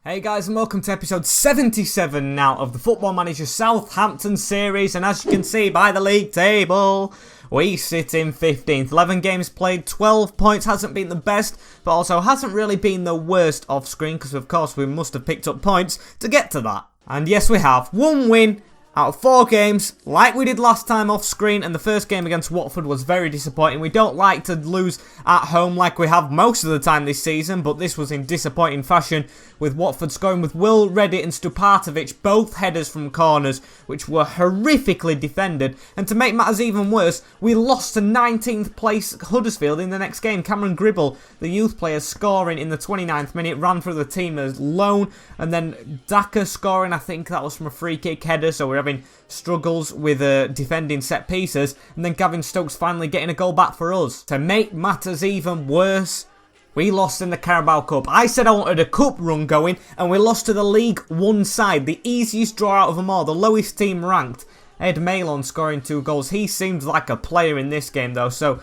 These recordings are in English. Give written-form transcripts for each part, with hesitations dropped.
Hey guys, and welcome to episode 77 now of the Football Manager Southampton series, and as you can see by the league table, we sit in 15th. 11 games played, 12 points, hasn't been the best, but also hasn't really been the worst off screen, because of course we must have picked up points to get to that. And yes, we have. One win out of 4 games, like we did last time off screen, and the first game against Watford was very disappointing. We don't like to lose at home like we have most of the time this season, but this was in disappointing fashion, with Watford scoring with Will Reddit and Stupatovic, both headers from corners, which were horrifically defended. And to make matters even worse, we lost to 19th place Huddersfield in the next game. Cameron Gribble, the youth player, scoring in the 29th minute, ran through the team as loan, and then Daka scoring, I think that was from a free kick header, so we're having struggles with defending set pieces, and then Gavin Stokes finally getting a goal back for us. To make matters even worse, we lost in the Carabao Cup. I said I wanted a cup run going, and we lost to the League One side, the easiest draw out of them all, the lowest team ranked. Ed Malon scoring 2 goals. He seemed like a player in this game though, so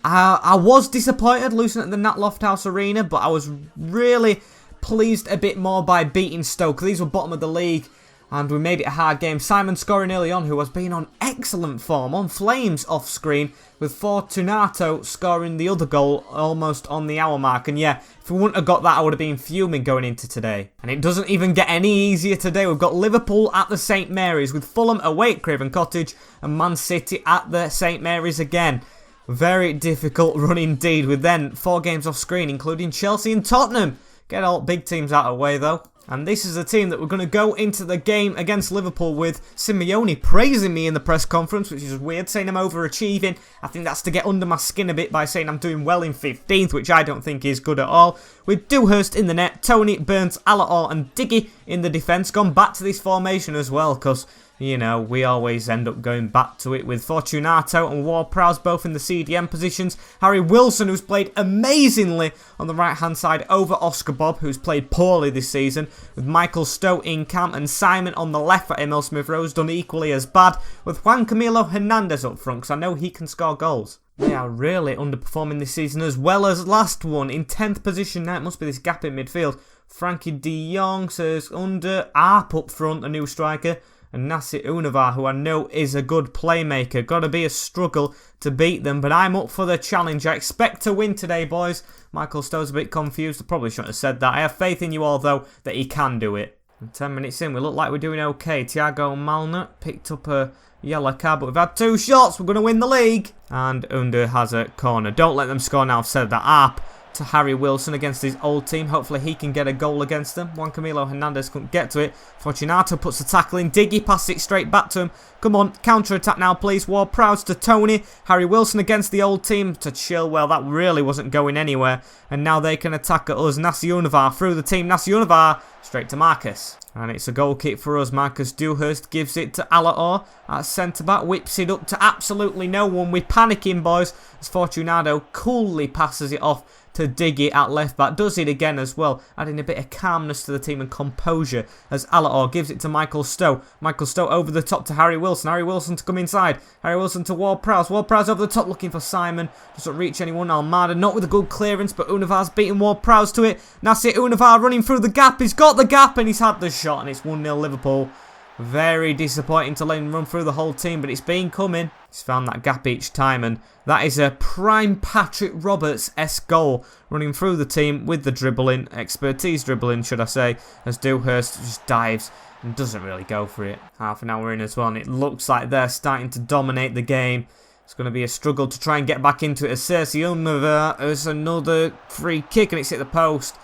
I was disappointed losing at the Nat Lofthouse Arena, but I was really pleased a bit more by beating Stoke. These were bottom of the league, and we made it a hard game. Simon scoring early on, who has been on excellent form, on flames off screen, with Fortunato scoring the other goal almost on the hour mark. And yeah, if we wouldn't have got that, I would have been fuming going into today. And it doesn't even get any easier today. We've got Liverpool at the St Mary's, with Fulham away at Craven Cottage, and Man City at the St Mary's again. Very difficult run indeed, with then 4 games off screen, including Chelsea and Tottenham. Get all big teams out of the way though. And this is a team that we're going to go into the game against Liverpool with. Simeone praising me in the press conference, which is weird, saying I'm overachieving. I think that's to get under my skin a bit by saying I'm doing well in 15th, which I don't think is good at all. With Dewhurst in the net, Tony, Burns, Alaor and Diggy in the defence. Gone back to this formation as well, because, you know, we always end up going back to it, with Fortunato and Ward-Prowse both in the CDM positions. Harry Wilson, who's played amazingly on the right-hand side over Oscar Bob, who's played poorly this season, with Michael Stowe in camp, and Simon on the left for Emil Smith-Rowe, done equally as bad, with Juan Camilo Hernandez up front, because I know he can score goals. They are really underperforming this season, as well as last one, in 10th position now. It must be this gap in midfield. Frankie de Jong says under, Arp up front, a new striker, and Nasir Unavar, who I know is a good playmaker. Got to be a struggle to beat them, but I'm up for the challenge. I expect to win today, boys. Michael Stowe's a bit confused. I probably shouldn't have said that. I have faith in you all, though, that he can do it. And 10 minutes in, we look like we're doing okay. Thiago Malner picked up a yellow card, but we've had 2 shots. We're going to win the league. And Under has a corner. Don't let them score now. I've said that. Arp to Harry Wilson against his old team. Hopefully he can get a goal against them. Juan Camilo Hernandez couldn't get to it. Fortunato puts the tackle in. Diggy passes it straight back to him. Come on, counter-attack now please. Ward-Prowse to Tony. Harry Wilson against the old team to Chilwell. That really wasn't going anywhere. And now they can attack at us. Nasir Unavar through the team. Nasir Unavar straight to Marcus. And it's a goal kick for us. Marcus Dewhurst gives it to Alaor at centre-back. Whips it up to absolutely no one. We're panicking, boys, as Fortunato coolly passes it off to Diggy at left back. Does it again as well, adding a bit of calmness to the team and composure, as Alaor gives it to Michael Stowe. Michael Stowe over the top to Harry Wilson. Harry Wilson to come inside. Harry Wilson to Ward-Prowse. Ward-Prowse over the top looking for Simon. Doesn't reach anyone. Almada not with a good clearance, but Unavar's beating Ward-Prowse to it. Nasir Unavar running through the gap. He's got the gap and he's had the shot, and it's 1-0 Liverpool. Very disappointing to let him run through the whole team, but it's been coming. He's found that gap each time, and that is a prime Patrick Roberts-esque goal, running through the team with the dribbling, expertise dribbling should I say, as Dewhurst just dives and doesn't really go for it. Half an hour in as well, and it looks like they're starting to dominate the game. It's going to be a struggle to try and get back into it, as Sergio has another free kick, and it's hit the post.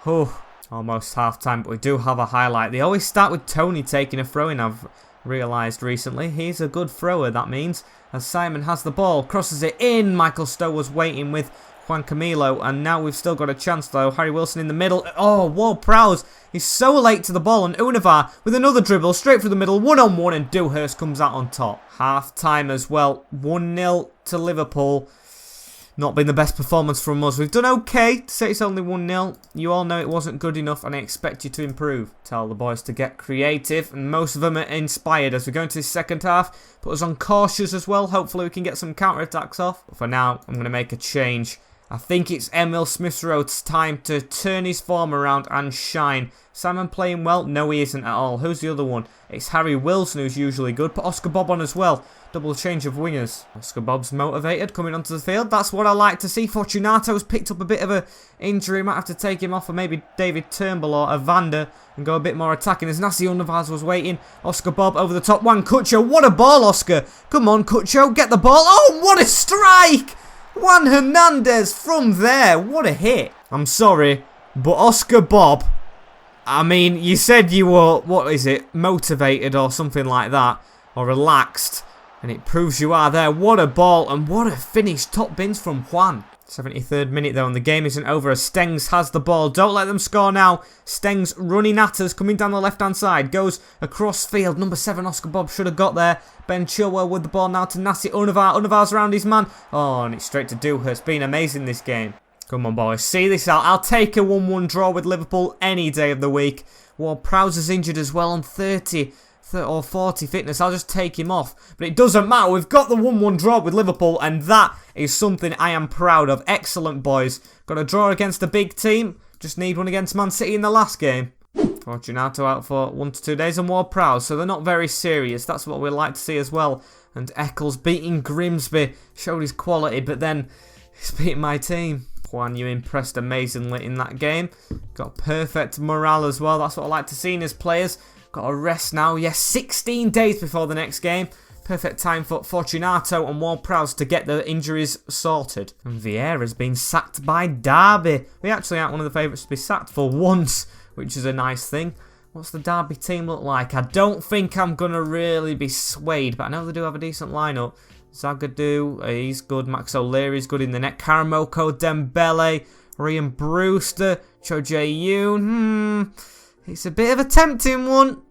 Oh. Almost half time, but we do have a highlight. They always start with Tony taking a throw in, I've realised recently. He's a good thrower, that means, as Simon has the ball, crosses it in. Michael Stowe was waiting with Juan Camilo, and now we've still got a chance though. Harry Wilson in the middle. Oh, Ward-Prowse is so late to the ball, and Unavar with another dribble straight through the middle, 1-on-1, and Dewhurst comes out on top. Half time as well, 1-0 to Liverpool. Not been the best performance from us. We've done okay to say it's only 1-0. You all know it wasn't good enough, and I expect you to improve. Tell the boys to get creative, and most of them are inspired as we go into the second half. Put us on cautious as well. Hopefully we can get some counter-attacks off. But for now, I'm going to make a change. I think it's Emil Smith-Rowe's time to turn his form around and shine. Simon playing well? No, he isn't at all. Who's the other one? It's Harry Wilson, who's usually good. Put Oscar Bob on as well. Double change of wingers. Oscar Bob's motivated, coming onto the field. That's what I like to see. Fortunato's picked up a bit of an injury. Might have to take him off for maybe David Turnbull or Evander and go a bit more attacking. As Nasi Unavaz was waiting. Oscar Bob over the top. Juan Cucho. What a ball, Oscar. Come on, Cucho. Get the ball. Oh, what a strike! Juan Hernandez from there. What a hit. I'm sorry, but Oscar Bob, I mean, you said you were, what is it, motivated or something like that, or relaxed, and it proves you are there. What a ball, and what a finish. Top bins from Juan. 73rd minute though, and the game isn't over as Stengs has the ball. Don't let them score now. Stengs running at us, coming down the left-hand side. Goes across field. Number 7, Oscar Bob, should have got there. Ben Chilwell with the ball now to Nasi Unavar. Unavar's around his man. Oh, and it's straight to Dewhurst. Been amazing this game. Come on, boys. See this out. I'll take a 1-1 draw with Liverpool any day of the week. Ward-Prowse injured as well on 30 or 40 fitness. I'll just take him off. But it doesn't matter. We've got the 1-1 draw with Liverpool, and that is something I am proud of. Excellent, boys. Got a draw against a big team. Just need one against Man City in the last game. Fortunato out for 1 to 2 days, and Ward-Prowse, so they're not very serious. That's what we'd like to see as well. And Eccles beating Grimsby showed his quality, but then he's beating my team. Juan, you impressed amazingly in that game. Got perfect morale as well. That's what I like to see in his players. Got a rest now. Yes, 16 days before the next game. Perfect time for Fortunato and Ward-Prowse to get the injuries sorted. And Vieira's been sacked by Derby. We actually aren't one of the favourites to be sacked for once, which is a nice thing. What's the Derby team look like? I don't think I'm going to really be swayed, but I know they do have a decent lineup. Zagadou, he's good. Max O'Leary's good in the net. Karamoko, Dembele, Ryan Brewster, Cho Jae-yoon. It's a bit of a tempting one,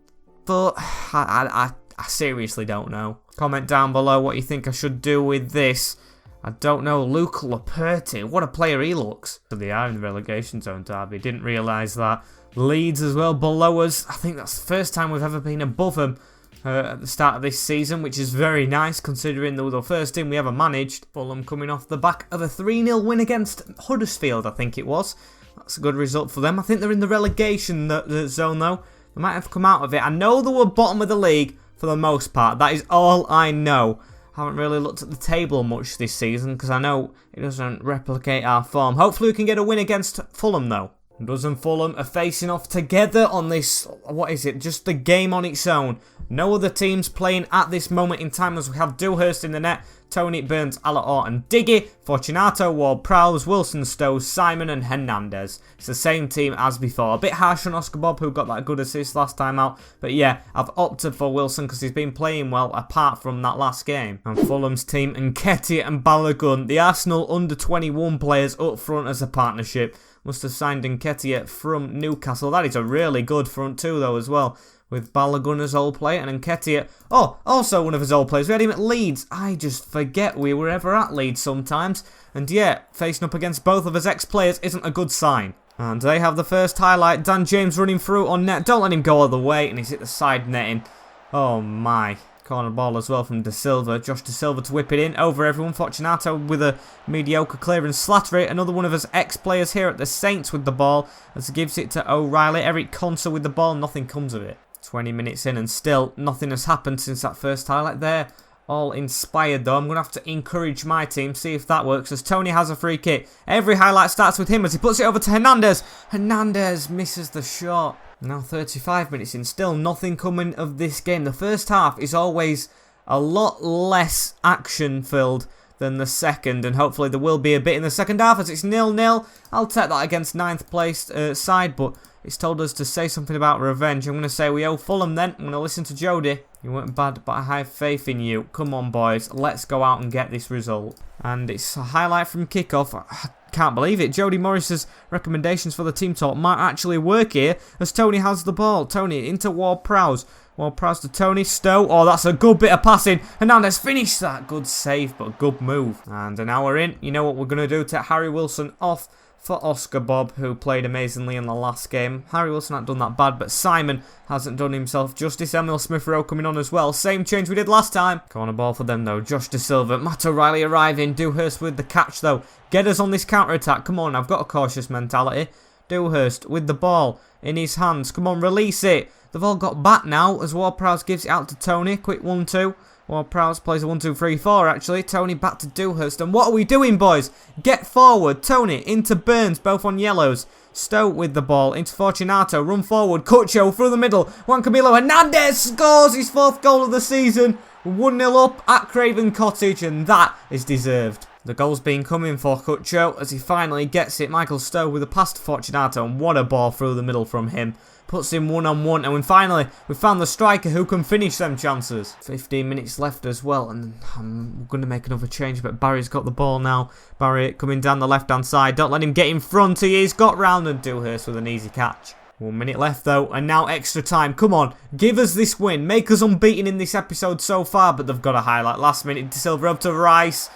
but I seriously don't know. Comment down below what you think I should do with this. I don't know. Luke Laperti, what a player he looks. So they are in the relegation zone, Derby. Didn't realise that. Leeds as well below us. I think that's the first time we've ever been above them at the start of this season, which is very nice considering they were the first team we ever managed. Fulham coming off the back of a 3-0 win against Huddersfield, I think it was. That's a good result for them. I think they're in the relegation zone though. They might have come out of it. I know they were bottom of the league for the most part. That is all I know. Haven't really looked at the table much this season because I know it doesn't replicate our form. Hopefully we can get a win against Fulham though. Us and Fulham are facing off together on this, what is it, just the game on its own. No other teams playing at this moment in time as we have Dewhurst in the net, Tony, Burns, Alaor and Diggy, Fortunato, Ward-Prowse, Wilson, Stowe, Simon and Hernandez. It's the same team as before. A bit harsh on Oscar Bob who got that good assist last time out. But yeah, I've opted for Wilson because he's been playing well apart from that last game. And Fulham's team, Nketiah and Balogun, the Arsenal under-21 players up front as a partnership. Must have signed Nketiah from Newcastle. That is a really good front two though as well. With Balogun as old player and Nketiah. Oh, also one of his old players. We had him at Leeds. I just forget we were ever at Leeds sometimes. And yeah, facing up against both of his ex-players isn't a good sign. And they have the first highlight. Dan James running through on net. Don't let him go all the way. And he's hit the side netting. Oh my. Corner ball as well from De Silva. Josh De Silva to whip it in over everyone. Fortunato with a mediocre clearance. Slattery, another one of his ex-players here at the Saints with the ball. As he gives it to O'Reilly. Eric Conser with the ball. Nothing comes of it. 20 minutes in and still nothing has happened since that first highlight there. All inspired though. I'm going to have to encourage my team, see if that works as Tony has a free kick. Every highlight starts with him as he puts it over to Hernandez. Hernandez misses the shot. Now 35 minutes in, still nothing coming of this game. The first half is always a lot less action filled than the second, and hopefully there will be a bit in the second half as it's 0-0. I'll take that against 9th place side, but it's told us to say something about revenge. I'm going to say we owe Fulham then. I'm going to listen to Jody. You weren't bad, but I have faith in you. Come on, boys. Let's go out and get this result. And it's a highlight from kickoff. I can't believe it. Jody Morris's recommendations for the team talk might actually work here as Tony has the ball. Tony into Ward-Prowse. Ward-Prowse to Tony. Stowe. Oh, that's a good bit of passing. Hernandez finished that. Good save, but good move. And an hour in. You know what we're going to do? Take Harry Wilson off for Oscar Bob, who played amazingly in the last game. Harry Wilson hasn't done that bad, but Simon hasn't done himself justice. Emil Smith-Rowe coming on as well. Same change we did last time. Corner ball for them, though. Josh De Silva. Matt O'Reilly arriving. Dewhurst with the catch, though. Get us on this counter-attack. Come on, I've got a cautious mentality. Dewhurst with the ball in his hands. Come on, release it. They've all got back now as Ward-Prowse gives it out to Tony. Quick 1-2. Ward-Prowse plays a 1-2-3-4 actually. Tony back to Dewhurst. And what are we doing, boys? Get forward. Tony into Burns, both on yellows. Stowe with the ball into Fortunato. Run forward. Cucho through the middle. Juan Camilo Hernandez scores his 4th goal of the season. 1-0 up at Craven Cottage, and that is deserved. The goal's been coming for Cucho as he finally gets it. Michael Stowe with a pass to Fortunato, and what a ball through the middle from him. Puts him 1-on-1, and finally we found the striker who can finish them chances. 15 minutes left as well, and I'm going to make another change, but Barry's got the ball now. Barry coming down the left-hand side. Don't let him get in front. He's got round, and Dewhurst with an easy catch. 1 minute left though, and now extra time. Come on, give us this win. Make us unbeaten in this episode so far, but they've got a highlight. Last minute, De Silva up to Rice.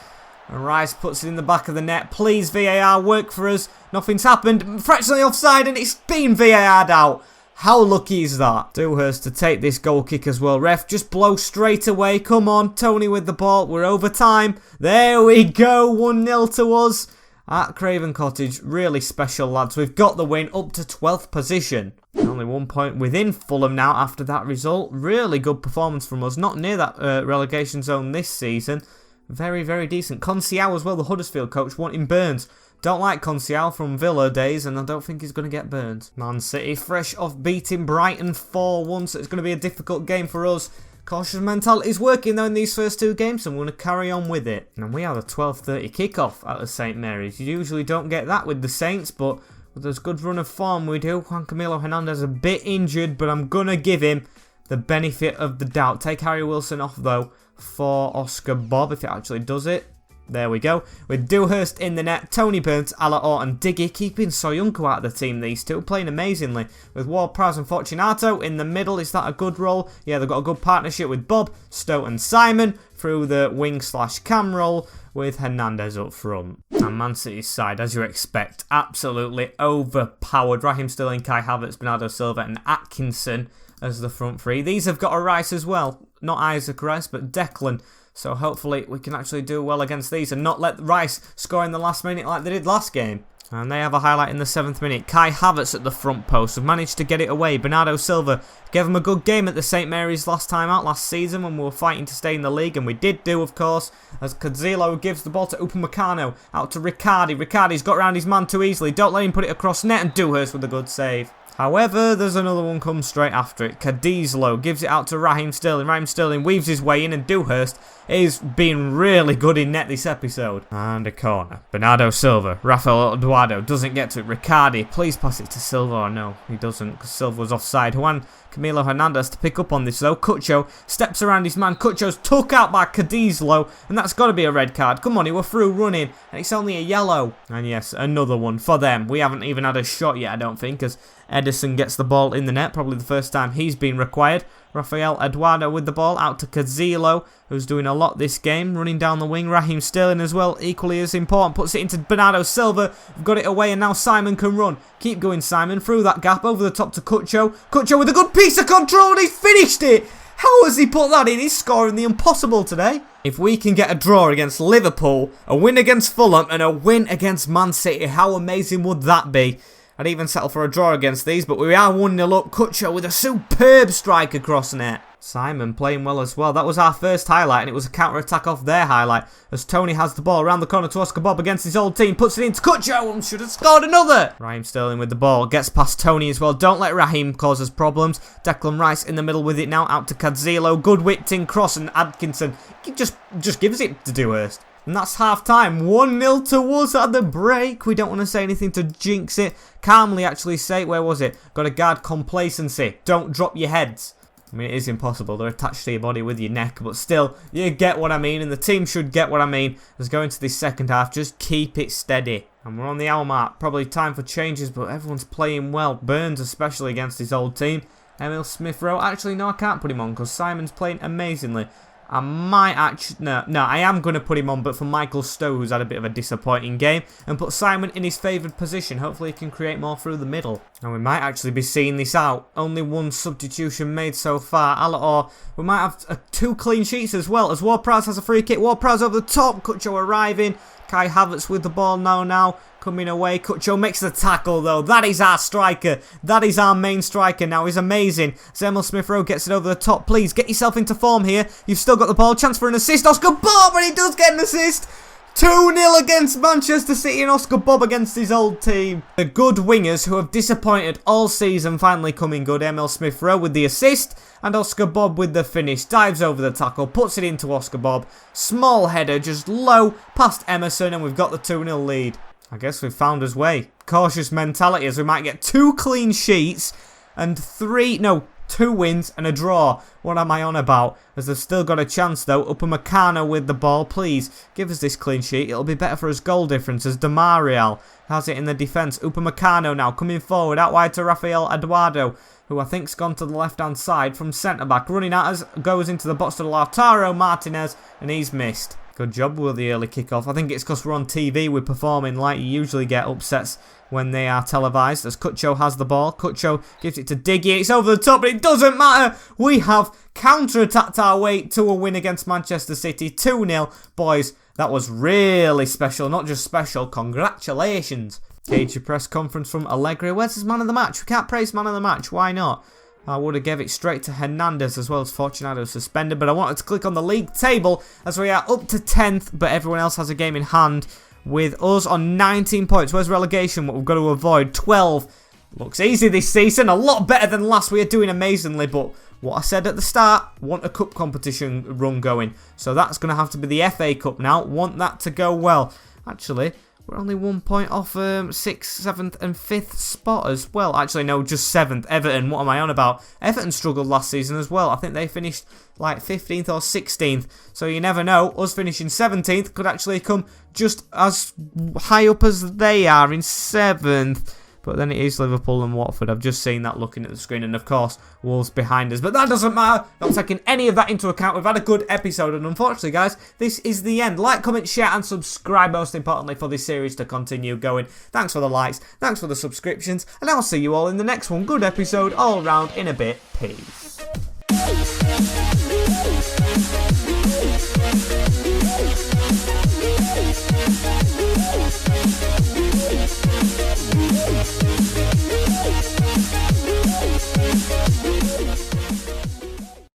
And Rice puts it in the back of the net. Please, VAR, work for us. Nothing's happened. Fractionally offside, and it's been VAR'd out. How lucky is that? Dewhurst to take this goal kick as well. Ref, just blow straight away. Come on, Tony with the ball. We're over time. There we go. 1-0 to us at Craven Cottage. Really special, lads. We've got the win up to 12th position. Only 1 point within Fulham now after that result. Really good performance from us. Not near that relegation zone this season. Very, very decent. Conceição as well, the Huddersfield coach, wanting Burns. Don't like Conceição from Villa days, and I don't think he's going to get burned. Man City fresh off beating Brighton 4-1, so it's going to be a difficult game for us. Cautious mentality is working though in these first 2 games, and we're going to carry on with it. And we have a 12:30 kickoff at the St Mary's. You usually don't get that with the Saints, but with this good run of form we do. Juan Camilo Hernandez a bit injured, but I'm going to give him the benefit of the doubt. Take Harry Wilson off though for Oscar Bob, if it actually does it. There we go. With Dewhurst in the net, Tony Burns, Alaor and Diggy keeping Soyuncu out of the team, these two, playing amazingly. With Ward-Prowse and Fortunato in the middle, is that a good role? Yeah, they've got a good partnership with Bob, Stowe and Simon through the wing/cam role with Hernandez up front. And Man City's side, as you expect, absolutely overpowered. Raheem Sterling, Kai Havertz, Bernardo Silva and Atkinson as the front three. These have got a Rice as well. Not Isaac Rice, but Declan. So hopefully we can actually do well against these and not let Rice score in the last minute like they did last game. And they have a highlight in the 7th minute. Kai Havertz at the front post have managed to get it away. Bernardo Silva gave him a good game at the St Mary's last time out, last season, when we were fighting to stay in the league. And we did do, of course, as Cadzilo gives the ball to Upamecano. Out to Riccardi. Riccardi's got round his man too easily. Don't let him put it across net, and Dewhurst with a good save. However, there's another one comes straight after it. Cadzilo gives it out to Raheem Sterling. Raheem Sterling weaves his way in, and Dewhurst is being really good in net this episode. And a corner. Bernardo Silva. Rafael Eduardo doesn't get to it. Riccardi, please pass it to Silva. Or no, he doesn't, because Silva was offside. Juan Camilo Hernandez to pick up on this though. Cucho steps around his man. Cucho's took out by Cadzilo, and that's got to be a red card. Come on, he were through running, and it's only a yellow. And yes, another one for them. We haven't even had a shot yet, I don't think, as Edison gets the ball in the net. Probably the first time he's been required. Rafael Eduardo with the ball out to Cadzilo, who's doing a lot this game, running down the wing. Raheem Sterling as well, equally as important, puts it into Bernardo Silva. We've got it away, and now Simon can run. Keep going, Simon, through that gap, over the top to Cucho. Cucho with a good piece of control, and he's finished it! How has he put that in? He's scoring the impossible today. If we can get a draw against Liverpool, a win against Fulham, and a win against Man City, how amazing would that be? I'd even settle for a draw against these, but we are 1-0 up. Cucho with a superb strike across net. Simon playing well as well. That was our first highlight, and it was a counter-attack off their highlight, as Tony has the ball around the corner to Oscar Bob against his old team. Puts it into Cucho and should have scored another. Raheem Sterling with the ball. Gets past Tony as well. Don't let Raheem cause us problems. Declan Rice in the middle with it now. Out to Cadzilo. Good whipped in cross, and Atkinson just gives it to Dewhurst. And that's half-time. 1-0 to us at the break. We don't want to say anything to jinx it. Calmly actually say, where was it? Got to guard complacency. Don't drop your heads. I mean, it is impossible. They're attached to your body with your neck. But still, you get what I mean. And the team should get what I mean. As going to this second half, just keep it steady. And we're on the hour mark. Probably time for changes, but everyone's playing well. Burns especially against his old team. Emil Smith-Rowe. Actually, no, I can't put him on because Simon's playing amazingly. I might actually... No, I am going to put him on, but for Michael Stowe, who's had a bit of a disappointing game, and put Simon in his favoured position. Hopefully he can create more through the middle. And we might actually be seeing this out. Only one substitution made so far. Or we might have 2 clean sheets as well, as Ward-Prowse has a free kick. Ward-Prowse over the top. Kutcho arriving. Kai Havertz with the ball now. Coming away. Kutcho makes the tackle, though. That is our striker. That is our main striker now. He's amazing. Emil Smith-Rowe gets it over the top. Please, get yourself into form here. You've still got the ball. Chance for an assist. Oscar Bob, and he does get an assist. 2-0 against Manchester City, and Oscar Bob against his old team. The good wingers who have disappointed all season finally coming good. Emil Smith-Rowe with the assist, and Oscar Bob with the finish. Dives over the tackle, puts it into Oscar Bob. Small header, just low, past Emerson, and we've got the 2-0 lead. I guess we've found his way. Cautious mentality as we might get 2 clean sheets and 2 wins and a draw. What am I on about? As they've still got a chance though. Upamecano with the ball. Please give us this clean sheet. It'll be better for us goal difference as Demariel has it in the defence. Upamecano now coming forward out wide to Rafael Eduardo, who I think's gone to the left hand side from centre back. Running at us, goes into the box to Lautaro Martinez, and he's missed. Good job with the early kickoff. I think it's because we're on TV, we're performing like you usually get upsets when they are televised. As Kutcho has the ball. Kutcho gives it to Diggy. It's over the top, but it doesn't matter. We have counter-attacked our way to a win against Manchester City. 2-0. Boys, that was really special. Not just special, congratulations. Cage press conference from Allegri. Where's his man of the match? We can't praise man of the match. Why not? I would have gave it straight to Hernandez as well as Fortunato suspended, but I wanted to click on the league table as we are up to 10th, but everyone else has a game in hand with us on 19 points. Where's relegation? What we've got to avoid? 12. Looks easy this season, a lot better than last. We are doing amazingly, but what I said at the start, want a cup competition run going. So that's going to have to be the FA Cup now. Want that to go well. Actually, we're only 1 point off 6th, 7th and 5th spot as well. Actually, no, just 7th. Everton, what am I on about? Everton struggled last season as well. I think they finished like 15th or 16th. So you never know. Us finishing 17th could actually come just as high up as they are in 7th. But then it is Liverpool and Watford. I've just seen that looking at the screen. And of course, Wolves behind us. But that doesn't matter. Not taking any of that into account. We've had a good episode. And unfortunately, guys, this is the end. Like, comment, share and subscribe most importantly for this series to continue going. Thanks for the likes. Thanks for the subscriptions. And I'll see you all in the next one. Good episode all round in a bit. Peace.